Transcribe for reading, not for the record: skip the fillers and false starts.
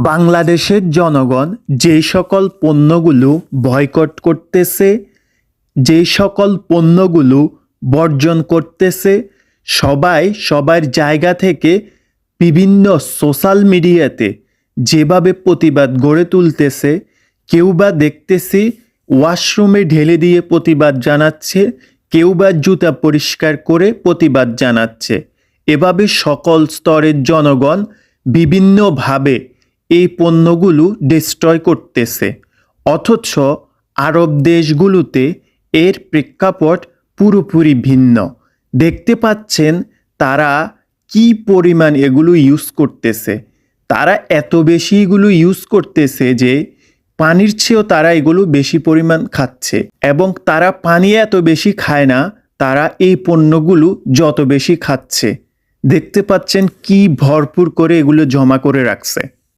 বাংলাদেশের জনগণ যেই সকল পণ্যগুলো বয়কট করতেছে, যেই সকল পণ্যগুলো বর্জন করতেছে, সবাই সবার জায়গা থেকে বিভিন্ন সোশ্যাল মিডিয়াতে যেভাবে প্রতিবাদ গড়ে তুলতেছে, কেউ বা দেখতেছি ওয়াশরুমে ঢেলে দিয়ে প্রতিবাদ জানাচ্ছে, কেউ বা জুতা পরিষ্কার করে প্রতিবাদ জানাচ্ছে। এভাবে সকল স্তরের জনগণ বিভিন্নভাবে এই পণ্যগুলো ডিস্ট্রয় করতেছে। অথচ আরব দেশগুলোতে এর প্রেক্ষাপট পুরোপুরি ভিন্ন। দেখতে পাচ্ছেন তারা কি পরিমাণ এগুলো ইউজ করতেছে। তারা এত বেশি এগুলো ইউজ করতেছে যে পানির চেয়েও তারা এগুলো বেশি পরিমাণ খাচ্ছে, এবং তারা পানি এত বেশি খায় না, তারা এই পণ্যগুলো যত বেশি খাচ্ছে। দেখতে পাচ্ছেন কি ভরপুর করে এগুলো জমা করে রাখছে।